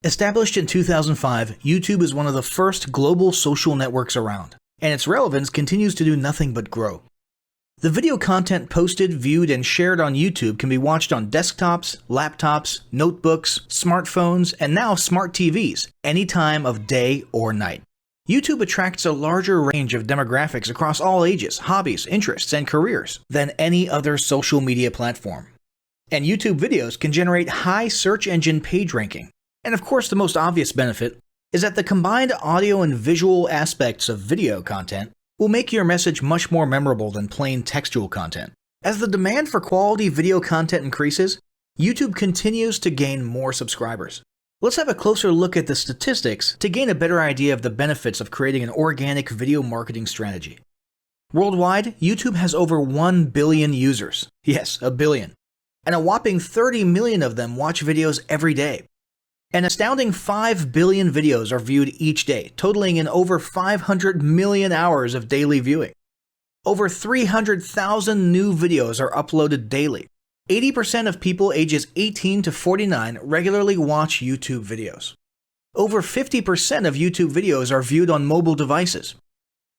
Established in 2005, YouTube is one of the first global social networks around, and its relevance continues to do nothing but grow. The video content posted, viewed, and shared on YouTube can be watched on desktops, laptops, notebooks, smartphones, and now smart TVs, any time of day or night. YouTube attracts a larger range of demographics across all ages, hobbies, interests, and careers than any other social media platform. And YouTube videos can generate high search engine page ranking. And of course, the most obvious benefit is that the combined audio and visual aspects of video content will make your message much more memorable than plain textual content. As the demand for quality video content increases, YouTube continues to gain more subscribers. Let's have a closer look at the statistics to gain a better idea of the benefits of creating an organic video marketing strategy. Worldwide, YouTube has over 1 billion users. Yes, a billion. And a whopping 30 million of them watch videos every day. An astounding 5 billion videos are viewed each day, totaling in over 500 million hours of daily viewing. Over 300,000 new videos are uploaded daily. 80% of people ages 18 to 49 regularly watch YouTube videos. Over 50% of YouTube videos are viewed on mobile devices.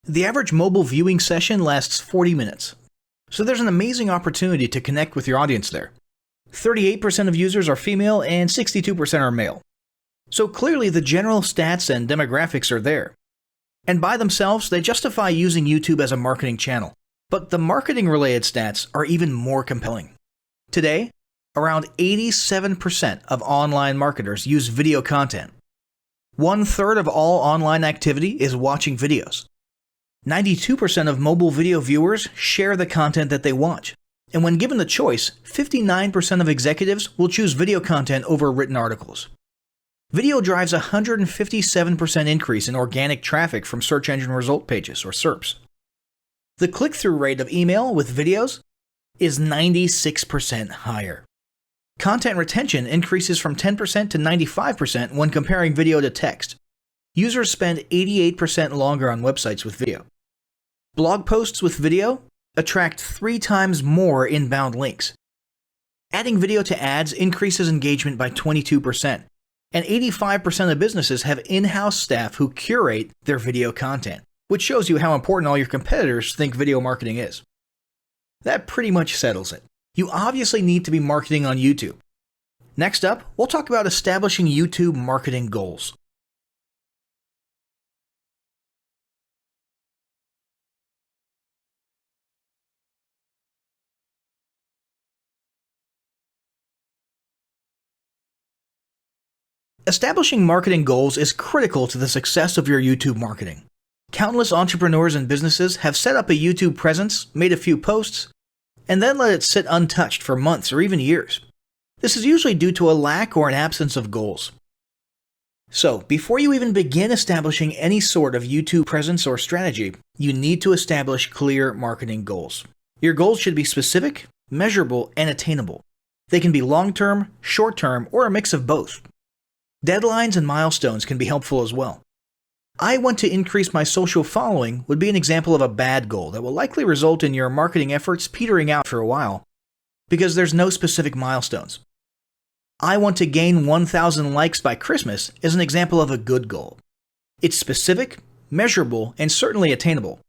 The average mobile viewing session lasts 40 minutes. So there's an amazing opportunity to connect with your audience there. 38% of users are female and 62% are male. So clearly the general stats and demographics are there. And by themselves, they justify using YouTube as a marketing channel. But the marketing-related stats are even more compelling. Today, around 87% of online marketers use video content. 1/3 of all online activity is watching videos. 92% of mobile video viewers share the content that they watch. And when given the choice, 59% of executives will choose video content over written articles. Video drives a 157% increase in organic traffic from search engine result pages, or SERPs. The click-through rate of email with videos is 96% higher. Content retention increases from 10% to 95% when comparing video to text. Users spend 88% longer on websites with video. Blog posts with video attract 3 times more inbound links. Adding video to ads increases engagement by 22%, and 85% of businesses have in-house staff who curate their video content, which shows you how important all your competitors think video marketing is. That pretty much settles it. You obviously need to be marketing on YouTube. Next up, we'll talk about establishing YouTube marketing goals. Establishing marketing goals is critical to the success of your YouTube marketing. Countless entrepreneurs and businesses have set up a YouTube presence, made a few posts, and then let it sit untouched for months or even years. This is usually due to a lack or an absence of goals. So, before you even begin establishing any sort of YouTube presence or strategy, you need to establish clear marketing goals. Your goals should be specific, measurable, and attainable. They can be long-term, short-term, or a mix of both. Deadlines and milestones can be helpful as well. I want to increase my social following would be an example of a bad goal that will likely result in your marketing efforts petering out for a while because there's no specific milestones. I want to gain 1,000 likes by Christmas is an example of a good goal. It's specific, measurable, and certainly attainable.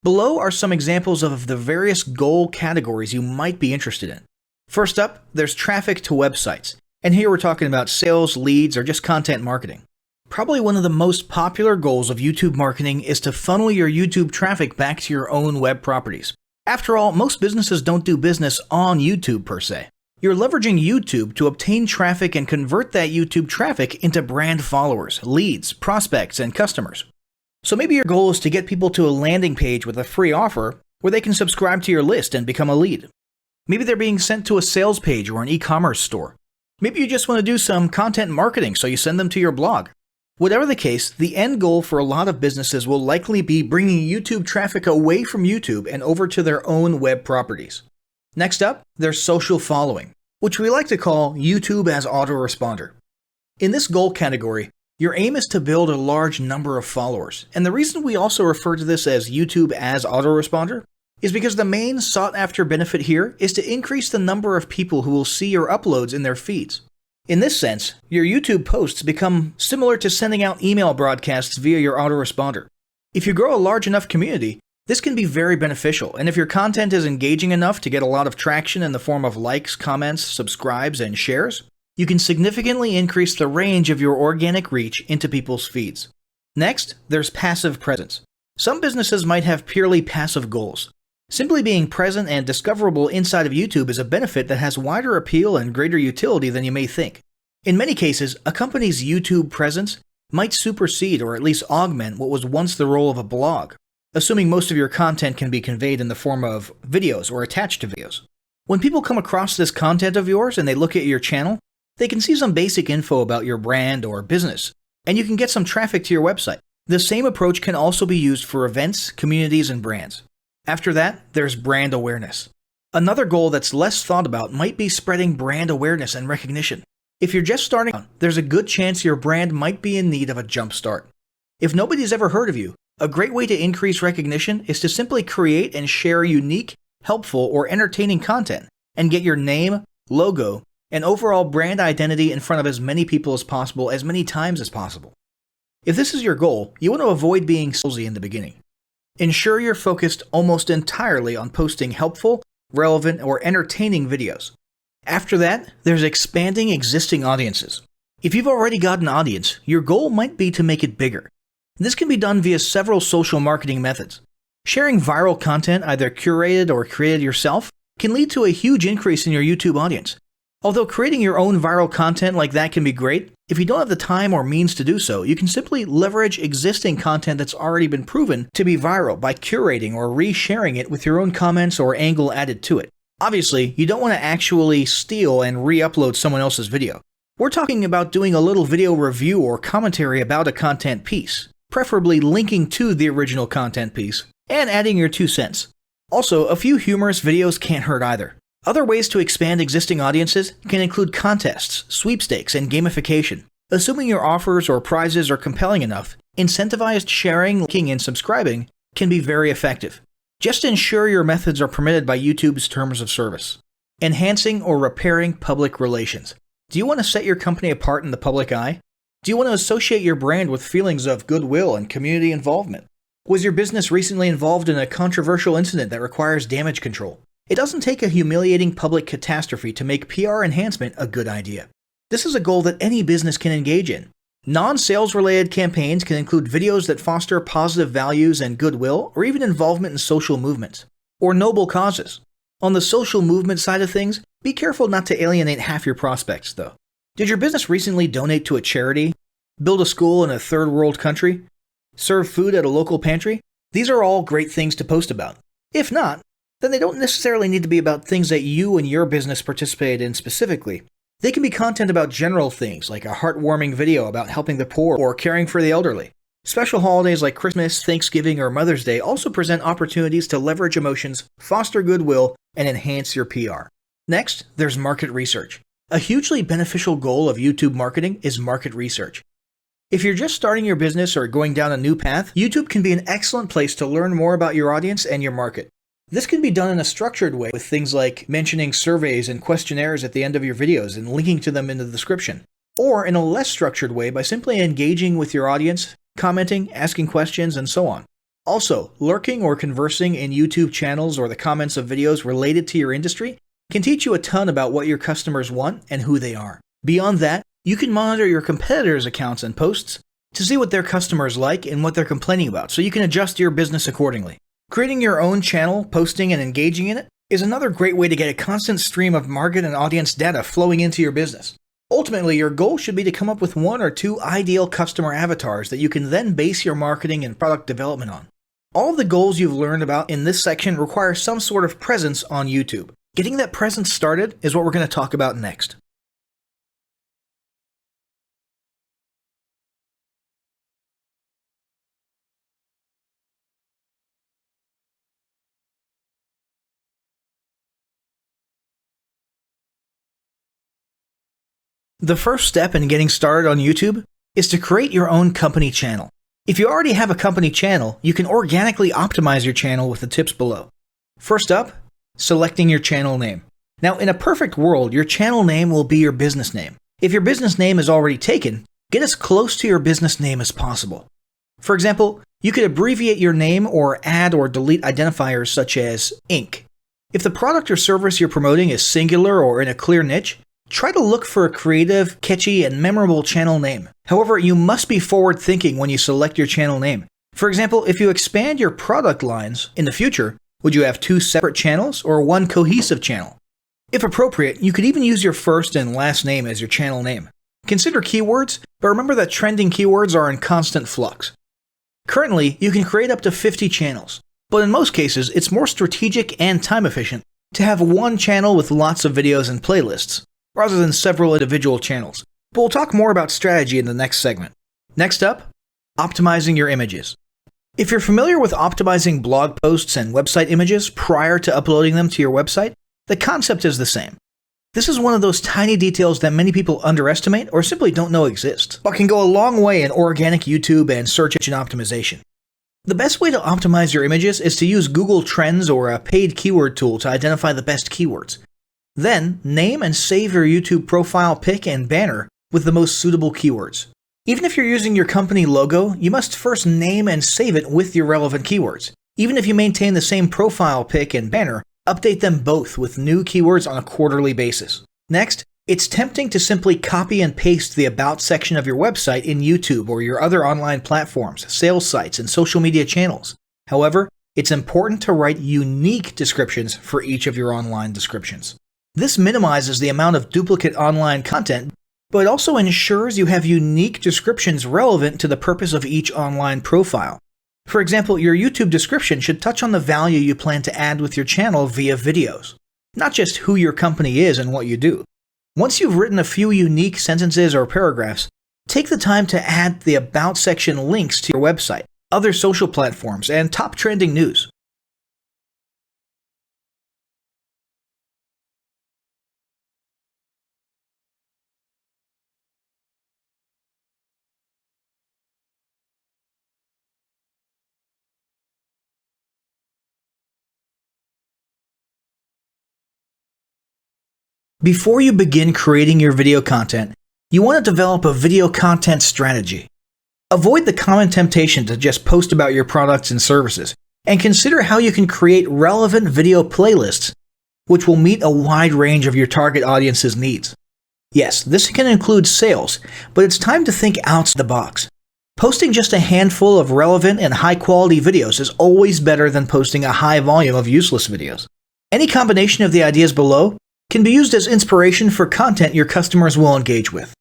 Below are some examples of the various goal categories you might be interested in. First up, there's traffic to websites. And here we're talking about sales, leads, or just content marketing. Probably one of the most popular goals of YouTube marketing is to funnel your YouTube traffic back to your own web properties. After all, most businesses don't do business on YouTube per se. You're leveraging YouTube to obtain traffic and convert that YouTube traffic into brand followers, leads, prospects, and customers. So maybe your goal is to get people to a landing page with a free offer where they can subscribe to your list and become a lead. Maybe they're being sent to a sales page or an e-commerce store. Maybe you just want to do some content marketing, so you send them to your blog. Whatever the case, the end goal for a lot of businesses will likely be bringing YouTube traffic away from YouTube and over to their own web properties. Next up, there's social following, which we like to call YouTube as autoresponder. In this goal category, your aim is to build a large number of followers, and the reason we also refer to this as YouTube as autoresponder is because the main sought-after benefit here is to increase the number of people who will see your uploads in their feeds. In this sense, your YouTube posts become similar to sending out email broadcasts via your autoresponder. If you grow a large enough community, this can be very beneficial, and if your content is engaging enough to get a lot of traction in the form of likes, comments, subscribes, and shares, you can significantly increase the range of your organic reach into people's feeds. Next, there's passive presence. Some businesses might have purely passive goals. Simply being present and discoverable inside of YouTube is a benefit that has wider appeal and greater utility than you may think. In many cases, a company's YouTube presence might supersede or at least augment what was once the role of a blog, assuming most of your content can be conveyed in the form of videos or attached to videos. When people come across this content of yours and they look at your channel, they can see some basic info about your brand or business, and you can get some traffic to your website. The same approach can also be used for events, communities, and brands. After that, there's brand awareness. Another goal that's less thought about might be spreading brand awareness and recognition. If you're just starting out, there's a good chance your brand might be in need of a jump start. If nobody's ever heard of you, a great way to increase recognition is to simply create and share unique, helpful, or entertaining content and get your name, logo, and overall brand identity in front of as many people as possible as many times as possible. If this is your goal, you want to avoid being salesy in the beginning. Ensure you're focused almost entirely on posting helpful, relevant, or entertaining videos. After that, there's expanding existing audiences. If you've already got an audience, your goal might be to make it bigger. This can be done via several social marketing methods. Sharing viral content, either curated or created yourself, can lead to a huge increase in your YouTube audience. Although creating your own viral content like that can be great, if you don't have the time or means to do so, you can simply leverage existing content that's already been proven to be viral by curating or resharing it with your own comments or angle added to it. Obviously, you don't want to actually steal and re-upload someone else's video. We're talking about doing a little video review or commentary about a content piece, preferably linking to the original content piece, and adding your 2 cents. Also, a few humorous videos can't hurt either. Other ways to expand existing audiences can include contests, sweepstakes, and gamification. Assuming your offers or prizes are compelling enough, incentivized sharing, liking, and subscribing can be very effective. Just ensure your methods are permitted by YouTube's terms of service. Enhancing or repairing public relations. Do you want to set your company apart in the public eye? Do you want to associate your brand with feelings of goodwill and community involvement? Was your business recently involved in a controversial incident that requires damage control? It doesn't take a humiliating public catastrophe to make PR enhancement a good idea. This is a goal that any business can engage in. Non-sales related campaigns can include videos that foster positive values and goodwill, or even involvement in social movements, or noble causes. On the social movement side of things, be careful not to alienate half your prospects, though. Did your business recently donate to a charity? Build a school in a third world country? Serve food at a local pantry? These are all great things to post about. If not, then they don't necessarily need to be about things that you and your business participated in specifically. They can be content about general things, like a heartwarming video about helping the poor or caring for the elderly. Special holidays like Christmas, Thanksgiving, or Mother's Day also present opportunities to leverage emotions, foster goodwill, and enhance your PR. Next, there's market research. A hugely beneficial goal of YouTube marketing is market research. If you're just starting your business or going down a new path, YouTube can be an excellent place to learn more about your audience and your market. This can be done in a structured way with things like mentioning surveys and questionnaires at the end of your videos and linking to them in the description, or in a less structured way by simply engaging with your audience, commenting, asking questions, and so on. Also, lurking or conversing in YouTube channels or the comments of videos related to your industry can teach you a ton about what your customers want and who they are. Beyond that, you can monitor your competitors' accounts and posts to see what their customers like and what they're complaining about, so you can adjust your business accordingly. Creating your own channel, posting, and engaging in it is another great way to get a constant stream of market and audience data flowing into your business. Ultimately, your goal should be to come up with 1 or 2 ideal customer avatars that you can then base your marketing and product development on. All of the goals you've learned about in this section require some sort of presence on YouTube. Getting that presence started is what we're going to talk about next. The first step in getting started on YouTube is to create your own company channel. If you already have a company channel, you can organically optimize your channel with the tips below. First up, selecting your channel name. Now, in a perfect world, your channel name will be your business name. If your business name is already taken, get as close to your business name as possible. For example, you could abbreviate your name or add or delete identifiers such as Inc. If the product or service you're promoting is singular or in a clear niche, try to look for a creative, catchy, and memorable channel name. However, you must be forward-thinking when you select your channel name. For example, if you expand your product lines in the future, would you have 2 separate channels or one cohesive channel? If appropriate, you could even use your first and last name as your channel name. Consider keywords, but remember that trending keywords are in constant flux. Currently, you can create up to 50 channels, but in most cases, it's more strategic and time efficient to have one channel with lots of videos and playlists, rather than several individual channels. But we'll talk more about strategy in the next segment. Next up, optimizing your images. If you're familiar with optimizing blog posts and website images prior to uploading them to your website, the concept is the same. This is one of those tiny details that many people underestimate or simply don't know exist, but can go a long way in organic YouTube and search engine optimization. The best way to optimize your images is to use Google Trends or a paid keyword tool to identify the best keywords. Then, name and save your YouTube profile pic and banner with the most suitable keywords. Even if you're using your company logo, you must first name and save it with your relevant keywords. Even if you maintain the same profile pic and banner, update them both with new keywords on a quarterly basis. Next, it's tempting to simply copy and paste the About section of your website in YouTube or your other online platforms, sales sites, and social media channels. However, it's important to write unique descriptions for each of your online descriptions. This minimizes the amount of duplicate online content, but it also ensures you have unique descriptions relevant to the purpose of each online profile. For example, your YouTube description should touch on the value you plan to add with your channel via videos, not just who your company is and what you do. Once you've written a few unique sentences or paragraphs, take the time to add the About section links to your website, other social platforms, and top trending news. Before you begin creating your video content, you want to develop a video content strategy. Avoid the common temptation to just post about your products and services, and consider how you can create relevant video playlists which will meet a wide range of your target audience's needs. Yes, this can include sales, but it's time to think outside the box. Posting just a handful of relevant and high-quality videos is always better than posting a high volume of useless videos. Any combination of the ideas below can be used as inspiration for content your customers will engage with.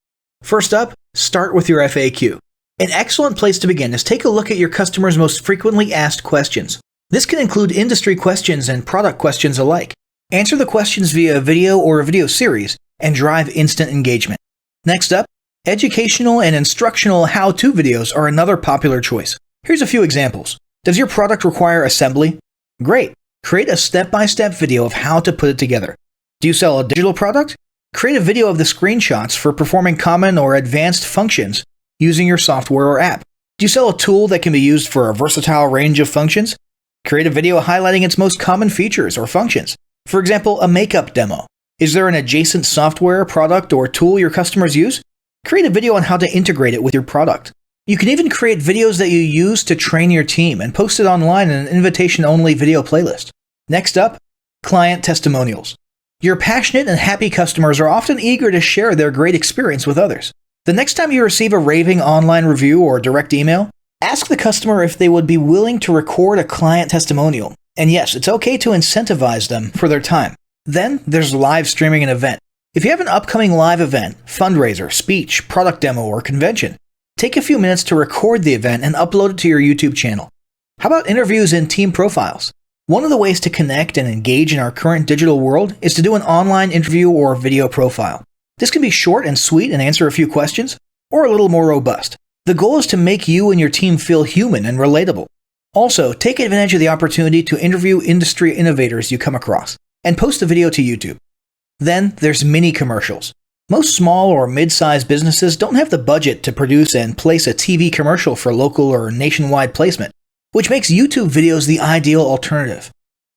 First up, start with your FAQ. An excellent place to begin is take a look at your customers' most frequently asked questions. This can include industry questions and product questions alike. Answer the questions via a video or a video series and drive instant engagement. Next up, educational and instructional how-to videos are another popular choice. Here's a few examples. Does your product require assembly? Great. Create a step-by-step video of how to put it together. Do you sell a digital product? Create a video of the screenshots for performing common or advanced functions using your software or app. Do you sell a tool that can be used for a versatile range of functions? Create a video highlighting its most common features or functions. For example, a makeup demo. Is there an adjacent software, product, or tool your customers use? Create a video on how to integrate it with your product. You can even create videos that you use to train your team and post it online in an invitation-only video playlist. Next up, client testimonials. Your passionate and happy customers are often eager to share their great experience with others. The next time you receive a raving online review or direct email, ask the customer if they would be willing to record a client testimonial. And yes, it's okay to incentivize them for their time. Then there's live streaming an event. If you have an upcoming live event, fundraiser, speech, product demo, or convention, take a few minutes to record the event and upload it to your YouTube channel. How about interviews and team profiles? One of the ways to connect and engage in our current digital world is to do an online interview or video profile. This can be short and sweet and answer a few questions, or a little more robust. The goal is to make you and your team feel human and relatable. Also, take advantage of the opportunity to interview industry innovators you come across, and post the video to YouTube. Then there's mini commercials. Most small or mid-sized businesses don't have the budget to produce and place a TV commercial for local or nationwide placement, which makes YouTube videos the ideal alternative.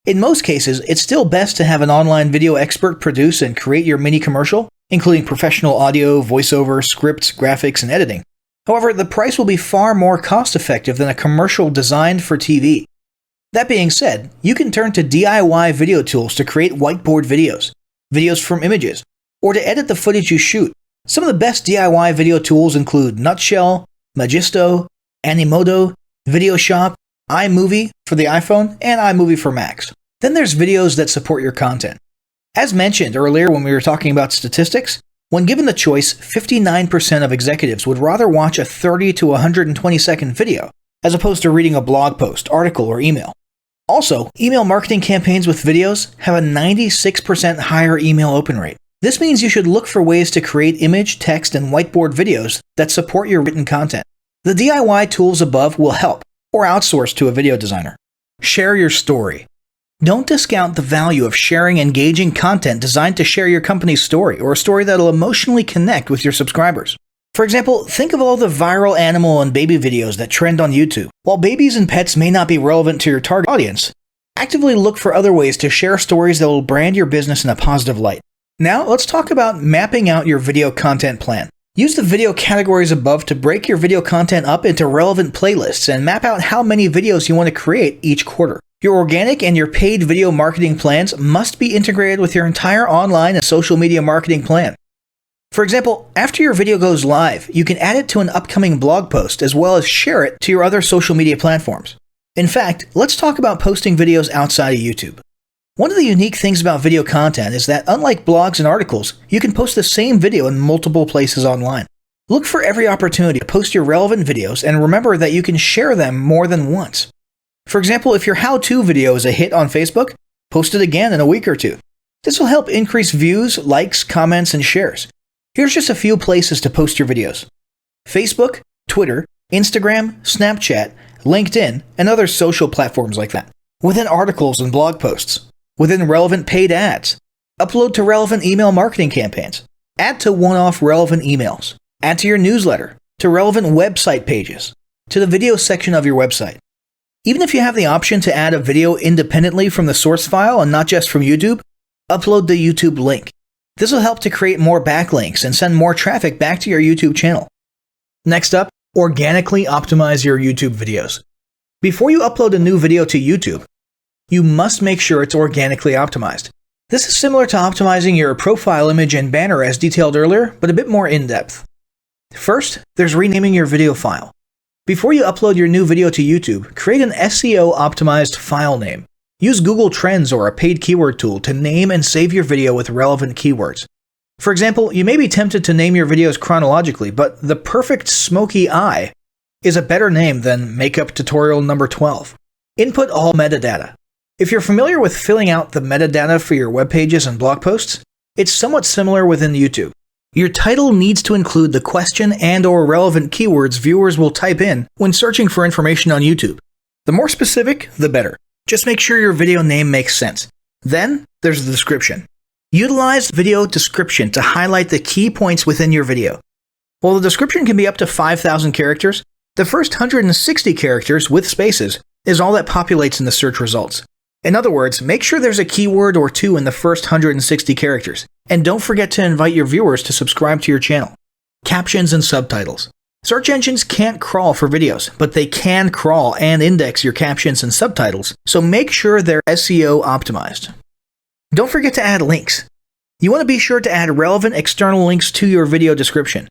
In most cases, it's still best to have an online video expert produce and create your mini commercial including professional audio, voiceover, scripts, graphics, and editing. However, the price will be far more cost-effective than a commercial designed for TV. That being said, you can turn to DIY video tools to create whiteboard videos, videos from images, or to edit the footage you shoot. Some of the best DIY video tools include Nutshell, Magisto, Animoto, VideoShop, iMovie for the iPhone, and iMovie for Macs. Then there's videos that support your content. As mentioned earlier when we were talking about statistics, when given the choice, 59% of executives would rather watch a 30 to 120 second video as opposed to reading a blog post, article, or email. Also, email marketing campaigns with videos have a 96% higher email open rate. This means you should look for ways to create image, text, and whiteboard videos that support your written content. The DIY tools above will help, or outsource to a video designer. Share your story. Don't discount the value of sharing engaging content designed to share your company's story or a story that'll emotionally connect with your subscribers. For example, think of all the viral animal and baby videos that trend on YouTube. While babies and pets may not be relevant to your target audience, actively look for other ways to share stories that will brand your business in a positive light. Now, let's talk about mapping out your video content plan. Use the video categories above to break your video content up into relevant playlists and map out how many videos you want to create each quarter. Your organic and your paid video marketing plans must be integrated with your entire online and social media marketing plan. For example, after your video goes live, you can add it to an upcoming blog post as well as share it to your other social media platforms. In fact, let's talk about posting videos outside of YouTube. One of the unique things about video content is that unlike blogs and articles, you can post the same video in multiple places online. Look for every opportunity to post your relevant videos and remember that you can share them more than once. For example, if your how-to video is a hit on Facebook, post it again in a week or two. This will help increase views, likes, comments, and shares. Here's just a few places to post your videos: Facebook, Twitter, Instagram, Snapchat, LinkedIn, and other social platforms like that. Within articles and blog posts. Within relevant paid ads. Upload to relevant email marketing campaigns. Add to one-off relevant emails. Add to your newsletter. To relevant website pages. To the video section of your website. Even if you have the option to add a video independently from the source file and not just from YouTube, upload the YouTube link. This will help to create more backlinks and send more traffic back to your YouTube channel. Next up, organically optimize your YouTube videos. Before you upload a new video to YouTube, you must make sure it's organically optimized. This is similar to optimizing your profile image and banner as detailed earlier, but a bit more in-depth. First, there's renaming your video file. Before you upload your new video to YouTube, create an SEO-optimized file name. Use Google Trends or a paid keyword tool to name and save your video with relevant keywords. For example, you may be tempted to name your videos chronologically, but the perfect smoky eye is a better name than makeup tutorial number 12. Input all metadata. If you're familiar with filling out the metadata for your web pages and blog posts, it's somewhat similar within YouTube. Your title needs to include the question and/or relevant keywords viewers will type in when searching for information on YouTube. The more specific, the better. Just make sure your video name makes sense. Then, there's the description. Utilize video description to highlight the key points within your video. While the description can be up to 5,000 characters, the first 160 characters with spaces is all that populates in the search results. In other words, make sure there's a keyword or two in the first 160 characters, and don't forget to invite your viewers to subscribe to your channel. Captions and subtitles. Search engines can't crawl for videos, but they can crawl and index your captions and subtitles, so make sure they're SEO optimized. Don't forget to add links. You want to be sure to add relevant external links to your video description.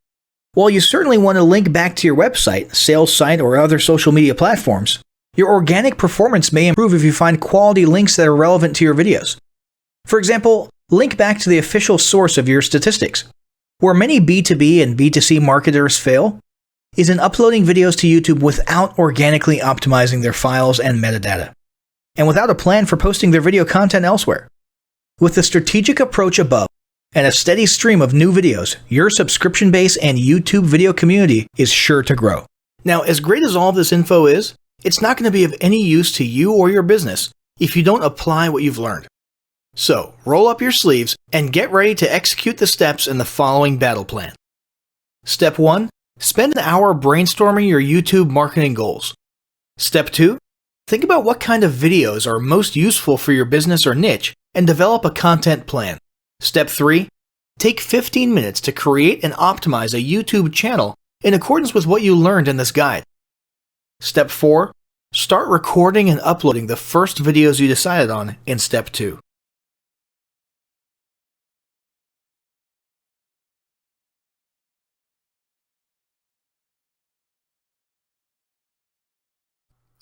While you certainly want to link back to your website, sales site, or other social media platforms, your organic performance may improve if you find quality links that are relevant to your videos. For example, link back to the official source of your statistics. Where many B2B and B2C marketers fail is in uploading videos to YouTube without organically optimizing their files and metadata, and without a plan for posting their video content elsewhere. With the strategic approach above and a steady stream of new videos, your subscription base and YouTube video community is sure to grow. Now, as great as all of this info is, it's not going to be of any use to you or your business if you don't apply what you've learned. So, roll up your sleeves and get ready to execute the steps in the following battle plan. Step 1. Spend an hour brainstorming your YouTube marketing goals. Step 2. Think about what kind of videos are most useful for your business or niche and develop a content plan. Step 3. Take 15 minutes to create and optimize a YouTube channel in accordance with what you learned in this guide. Step 4. Start recording and uploading the first videos you decided on in Step 2.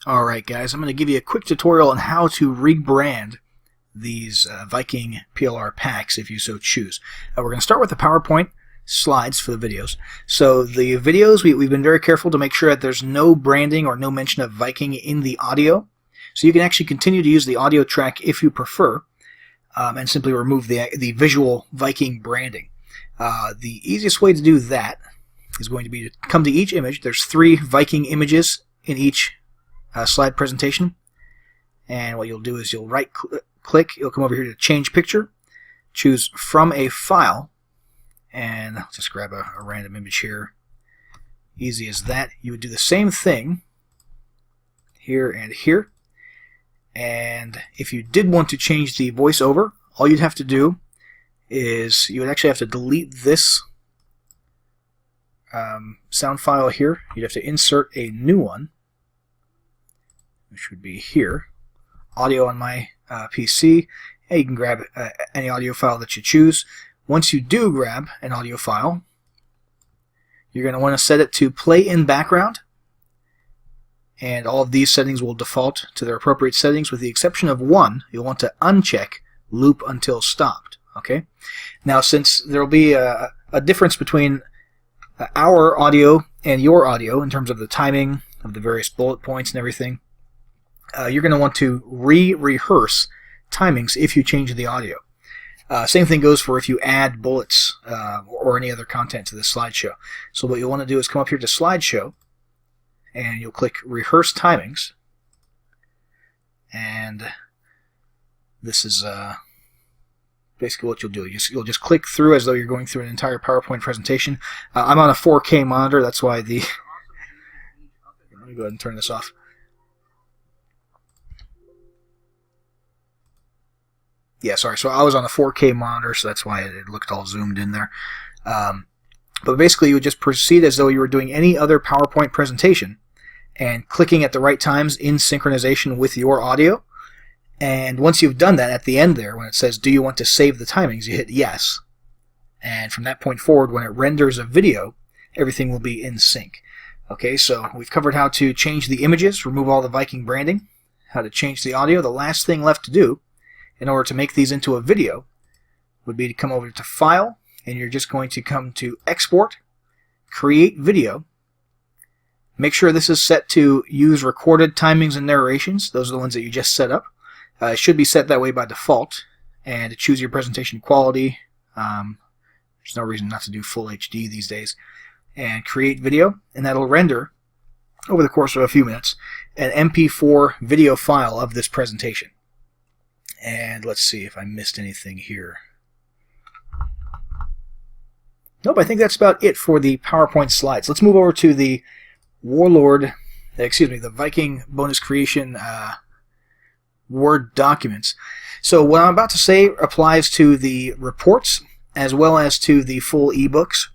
Alright guys, I'm going to give you a quick tutorial on how to rebrand these Viking PLR packs if you so choose. We're going to start with the PowerPoint slides for the videos. So the videos, we've been very careful to make sure that there's no branding or no mention of Viking in the audio. So you can actually continue to use the audio track if you prefer, and simply remove the visual Viking branding. The easiest way to do that is going to be to come to each image. There's 3 Viking images in each slide presentation, and what you'll do is you'll right click, you'll come over here to change picture, choose from a file, and I'll just grab a random image here. Easy as that. You would do the same thing here and here, and if you did want to change the voiceover, all you'd have to do is you would actually have to delete this sound file here. You'd have to insert a new one, which would be here, audio on my PC, and you can grab any audio file that you choose. Once you do grab an audio file, you're going to want to set it to play in background, and all of these settings will default to their appropriate settings with the exception of one. You'll want to uncheck loop until stopped. Okay. Now, since there will be a difference between our audio and your audio in terms of the timing of the various bullet points and everything, you're going to want to rehearse timings if you change the audio. Same thing goes for if you add bullets or any other content to the slideshow. So what you'll want to do is come up here to Slideshow, and you'll click Rehearse Timings, and this is basically what you'll do. You'll just click through as though you're going through an entire PowerPoint presentation. I'm on a 4K monitor, that's why the... Let me go ahead and turn this off. Yeah, sorry. So I was on a 4K monitor, so that's why it looked all zoomed in there. But basically, you would just proceed as though you were doing any other PowerPoint presentation and clicking at the right times in synchronization with your audio. And once you've done that, at the end there, when it says, do you want to save the timings, you hit yes. And from that point forward, when it renders a video, everything will be in sync. Okay, so we've covered how to change the images, remove all the Viking branding, how to change the audio. The last thing left to do in order to make these into a video would be to come over to File, and you're just going to come to Export, Create Video. Make sure this is set to use recorded timings and narrations. Those are the ones that you just set up. It should be set that way by default, and to choose your presentation quality. There's no reason not to do full HD these days. And create video, and that'll render, over the course of a few minutes, an MP4 video file of this presentation. And let's see if I missed anything here. Nope, I think that's about it for the PowerPoint slides. Let's move over to the the Viking bonus creation Word documents. So what I'm about to say applies to the reports as well as to the full ebooks.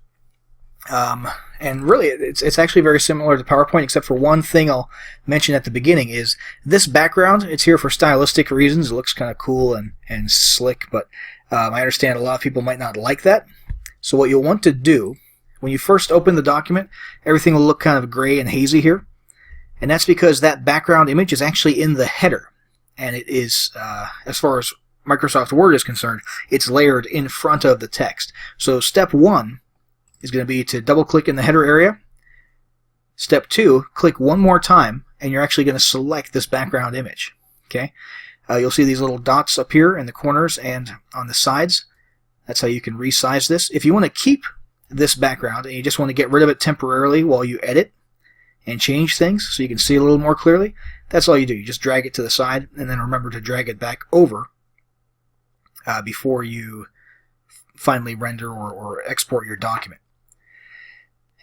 And really, it's actually very similar to PowerPoint, except for one thing I'll mention at the beginning is this background. It's here for stylistic reasons. It looks kind of cool and slick, but I understand a lot of people might not like that. So what you'll want to do, when you first open the document, everything will look kind of gray and hazy here. And that's because that background image is actually in the header. And it is, as far as Microsoft Word is concerned, it's layered in front of the text. So step 1 is going to be to double-click in the header area. Step 2, click one more time, and you're actually going to select this background image. Okay, you'll see these little dots up here in the corners and on the sides. That's how you can resize this. If you want to keep this background and you just want to get rid of it temporarily while you edit and change things so you can see it a little more clearly, that's all you do. You just drag it to the side, and then remember to drag it back over before you finally render or export your document.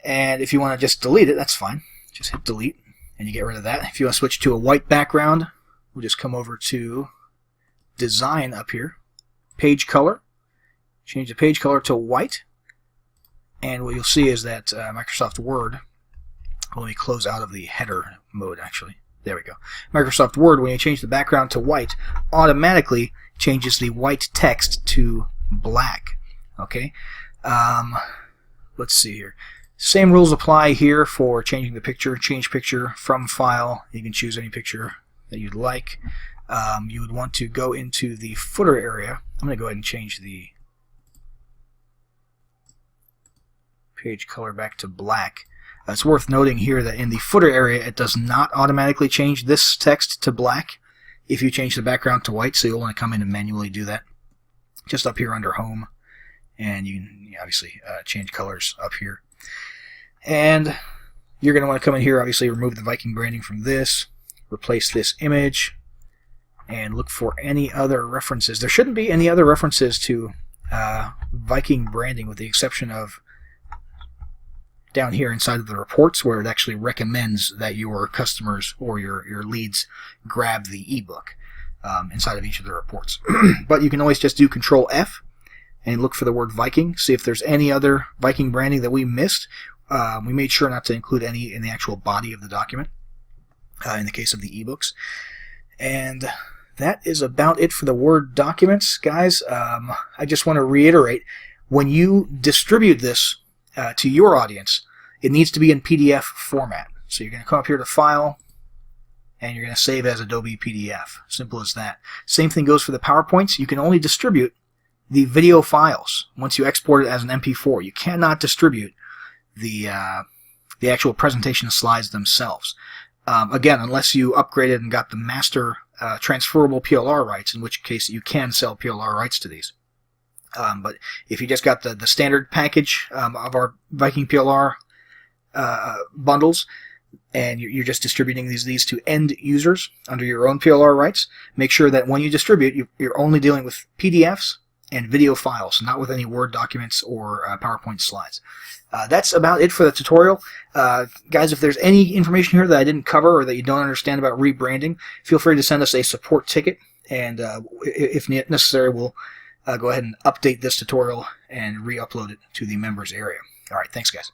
And if you want to just delete it, that's fine. Just hit delete, and you get rid of that. If you want to switch to a white background, we'll just come over to Design up here, Page Color, change the page color to white. And what you'll see is that Microsoft Word, let me close out of the header mode actually. There we go. Microsoft Word, when you change the background to white, automatically changes the white text to black. Okay. Let's see here. Same rules apply here for changing the picture. Change picture from file. You can choose any picture that you'd like. You would want to go into the footer area. I'm going to go ahead and change the page color back to black. It's worth noting here that in the footer area it does not automatically change this text to black if you change the background to white, so you'll want to come in and manually do that just up here under home, and you can obviously change colors up here. And you're going to want to come in here, obviously remove the Viking branding from this, replace this image, and look for any other references. There shouldn't be any other references to Viking branding with the exception of down here inside of the reports, where it actually recommends that your customers or your leads grab the ebook inside of each of the reports. But you can always just do Control F and look for the word Viking, see if there's any other Viking branding that we missed. We made sure not to include any in the actual body of the document in the case of the ebooks. And that is about it for the Word documents, guys. I just want to reiterate, when you distribute this to your audience, it needs to be in PDF format. So you're going to come up here to File, and you're going to save as Adobe PDF. Simple as that. Same thing goes for the PowerPoints. You can only distribute the video files once you export it as an MP4. You cannot distribute the actual presentation slides themselves. Again, unless you upgraded and got the master transferable PLR rights, in which case you can sell PLR rights to these. But if you just got the standard package of our Viking PLR bundles, and you're just distributing these to end users under your own PLR rights, make sure that when you distribute, you're only dealing with PDFs and video files, not with any Word documents or PowerPoint slides. That's about it for the tutorial. Guys, if there's any information here that I didn't cover or that you don't understand about rebranding, feel free to send us a support ticket, and if necessary, we'll go ahead and update this tutorial and re-upload it to the members area. All right, thanks, guys.